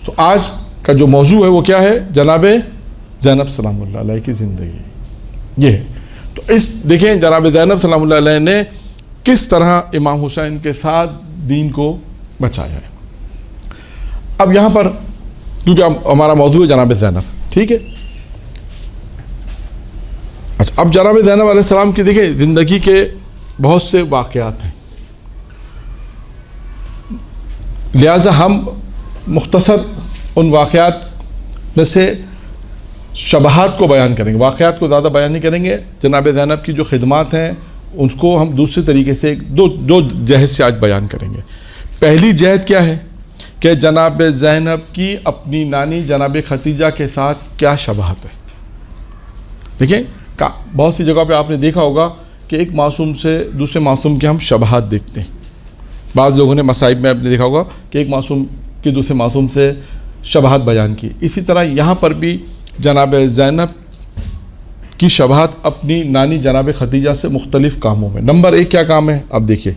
تو آج کا جو موضوع ہے وہ کیا ہے؟ جناب زینب سلام اللہ علیہ کی زندگی یہ ہے۔ تو اس دیکھیں جناب زینب سلام اللہ علیہ نے کس طرح امام حسین کے ساتھ دین کو بچایا ہے۔ اب یہاں پر کیونکہ ہمارا موضوع ہے جناب زینب، ٹھیک ہے، اچھا اب جناب زینب علیہ السلام کی دیکھیں زندگی کے بہت سے واقعات ہیں، لہٰذا ہم مختصر ان واقعات میں سے شبہات کو بیان کریں گے، واقعات کو زیادہ بیان نہیں کریں گے۔ جناب زینب کی جو خدمات ہیں ان کو ہم دوسرے طریقے سے دو جہت سے آج بیان کریں گے۔ پہلی جہت کیا ہے کہ جناب زینب کی اپنی نانی جناب ختیجہ کے ساتھ کیا شبہات ہے۔ دیکھیں بہت سی جگہ پہ آپ نے دیکھا ہوگا کہ ایک معصوم سے دوسرے معصوم کے ہم شبہات دیکھتے ہیں، بعض لوگوں نے مصائب میں آپ نے دیکھا ہوگا کہ ایک معصوم کی دوسرے معصوم سے شبہات بیان کی، اسی طرح یہاں پر بھی جناب زینب کی شبہات اپنی نانی جناب ختیجہ سے مختلف کاموں میں۔ نمبر ایک کیا کام ہے؟ اب دیکھیے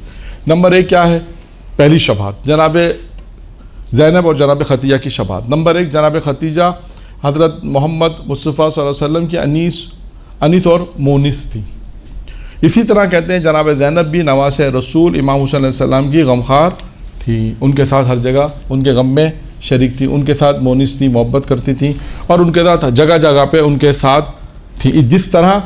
نمبر ایک کیا ہے، پہلی شبہات جناب زینب اور جناب ختیجہ کی شبہات۔ نمبر ایک، جناب ختیجہ حضرت محمد مصطفیٰ صلی اللہ علیہ وسلم کی انیس اور مونس تھی۔ اسی طرح کہتے ہیں جناب زینب بھی نواس رسول امام حسین علیہ السلام کی غمخوار تھی، ان کے ساتھ ہر جگہ ان کے غم میں شریک تھی، ان کے ساتھ مونس تھی، محبت کرتی تھیں اور ان کے ساتھ جگہ جگہ پہ ان کے ساتھ تھی۔ جس طرح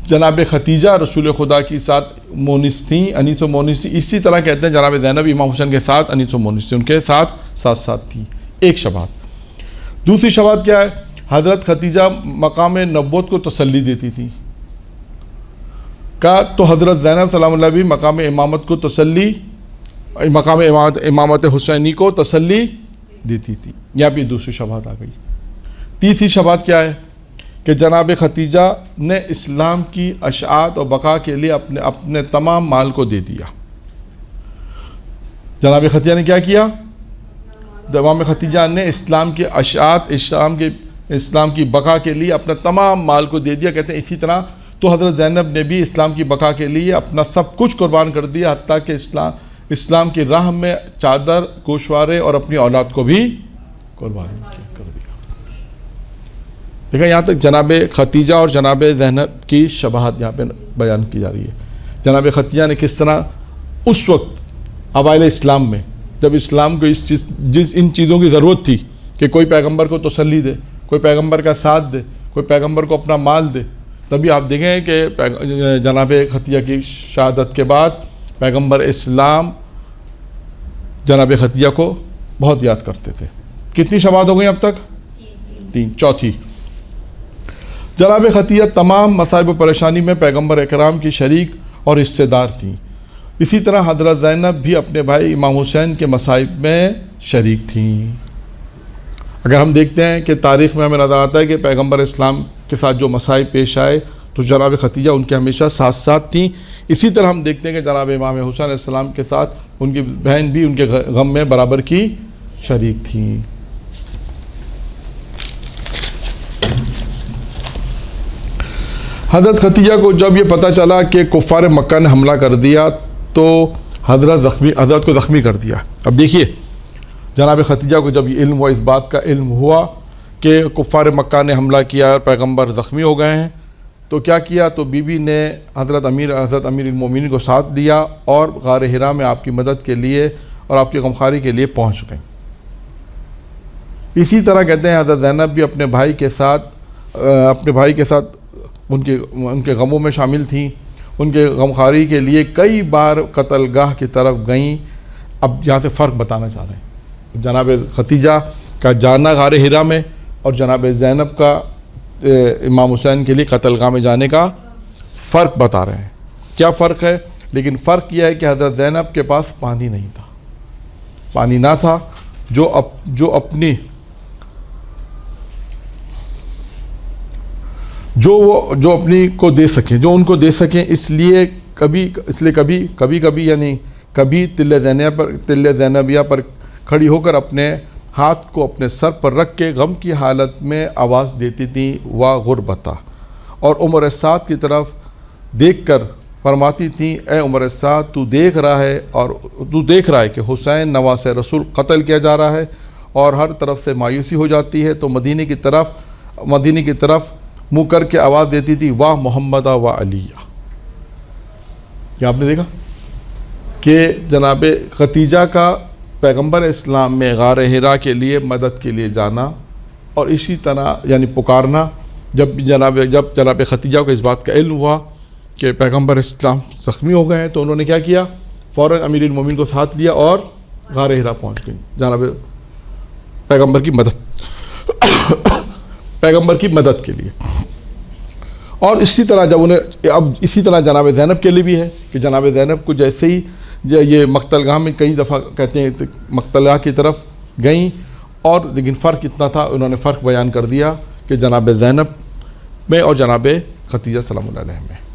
جناب ختیجہ رسول خدا کی ساتھ مونس تھیں، انیس و مونس تھی، اسی طرح کہتے ہیں جناب زینب امام حسین کے ساتھ انیس و مونس تھی، ان کے ساتھ ساتھ تھی۔ ایک شبہات۔ دوسری شبہات کیا ہے؟ حضرت ختیجہ مقام نبوت کو تسلی دیتی تھی، کہا تو حضرت زینب سلام اللہ بھی مقام امامت کو تسلی، مقام امامت حسینی کو تسلی دیتی تھی۔ یہاں بھی دوسری شبہات آ گئی۔ تیسری شبہات کیا ہے کہ جناب ختیجہ نے اسلام کی اشاعت اور بقا کے لیے اپنے تمام مال کو دے دیا۔ جناب ختیجہ نے کیا کیا؟ جناب ختیجہ نے اسلام کی اشاعت، اسلام کی بقا کے لیے اپنا تمام مال کو دے دیا۔ کہتے ہیں اسی طرح تو حضرت زینب نے بھی اسلام کی بقا کے لیے اپنا سب کچھ قربان کر دیا، حتیٰ کہ اسلام کی راہ میں چادر، گوشوارے اور اپنی اولاد کو بھی قربان کر دیا۔ دیکھیں یہاں تک جناب ختیجہ اور جناب زینب کی شبہات یہاں پہ بیان کی جا رہی ہے۔ جناب ختیجہ نے کس طرح اس وقت اوائل اسلام میں جب اسلام کو ان چیزوں کی ضرورت تھی کہ کوئی پیغمبر کو تسلی دے، کوئی پیغمبر کا ساتھ دے، کوئی پیغمبر کو اپنا مال دے، تبھی آپ دیکھیں کہ جناب ختیجہ کی شہادت کے بعد پیغمبر اسلام جناب ختیجہ کو بہت یاد کرتے تھے۔ کتنی شبہات ہو گئی اب تک؟ تین۔ چوتھی، جناب ختیجہ تمام مصائب و پریشانی میں پیغمبر اکرام کی شریک اور حصے دار تھیں۔ اسی طرح حضرت زینب بھی اپنے بھائی امام حسین کے مصائب میں شریک تھیں۔ اگر ہم دیکھتے ہیں کہ تاریخ میں ہمیں نظر آتا ہے کہ پیغمبر اسلام کے ساتھ جو مسائل پیش آئے تو جناب ختیجہ ان کے ہمیشہ ساتھ تھیں۔ اسی طرح ہم دیکھتے ہیں کہ جناب امام حسین علیہ السلام کے ساتھ ان کی بہن بھی ان کے غم میں برابر کی شریک تھیں۔ حضرت ختیجہ کو جب یہ پتہ چلا کہ کفار مکہ نے حملہ کر دیا تو حضرت کو زخمی کر دیا۔ اب دیکھیے جناب ختیجہ کو جب یہ علم ہوا، اس بات کا علم ہوا کہ کفار مکہ نے حملہ کیا اور پیغمبر زخمی ہو گئے ہیں، تو کیا کیا؟ تو بی بی نے حضرت امیر المومنین کو ساتھ دیا اور غار حرا میں آپ کی مدد کے لیے اور آپ کی غمخواری کے لیے پہنچ گئیں۔ اسی طرح کہتے ہیں حضرت زینب بھی اپنے بھائی کے ساتھ ان کے غموں میں شامل تھیں، ان کے غمخواری کے لیے کئی بار قتل گاہ کی طرف گئیں۔ اب یہاں سے فرق بتانا چاہ رہے ہیں، جناب ختیجہ کا جانا غار حرا میں اور جناب زینب کا امام حسین کے لیے قتل گاہ میں جانے کا فرق بتا رہے ہیں۔ کیا فرق ہے؟ لیکن فرق یہ ہے کہ حضرت زینب کے پاس پانی نہیں تھا، پانی نہ تھا جو اپنی کو دے سکیں، جو ان کو دے سکیں، اس لیے کبھی یعنی کبھی تل زینبیہ پر کھڑی ہو کر اپنے ہاتھ کو اپنے سر پر رکھ کے غم کی حالت میں آواز دیتی تھیں وا غربتا، اور عمر سعد کی طرف دیکھ کر فرماتی تھیں اے عمر سعد تو دیکھ رہا ہے کہ حسین نواس رسول قتل کیا جا رہا ہے اور ہر طرف سے مایوسی ہو جاتی ہے تو مدینے کی طرف منہ کر کے آواز دیتی تھی واہ محمد و علی. کیا آپ نے دیکھا کہ جناب ختیجہ کا پیغمبر اسلام میں غار حرا کے لیے مدد کے لیے جانا اور اسی طرح یعنی پکارنا. جب جناب ختیجہ کو اس بات کا علم ہوا کہ پیغمبر اسلام زخمی ہو گئے ہیں تو انہوں نے کیا کیا, فوراً امیر المومنین کو ساتھ لیا اور غار حرا پہنچ گئی جناب پیغمبر کی مدد کے لیے. اور اسی طرح اسی طرح جناب زینب کے لیے بھی ہے کہ جناب زینب کو جیسے ہی یہ مقتل گاہ میں کئی دفعہ کہتے ہیں مقتل گاہ کی طرف گئیں, اور لیکن فرق اتنا تھا, انہوں نے فرق بیان کر دیا کہ جناب زینب میں اور جناب ختیجہ سلام اللہ علیہ میں.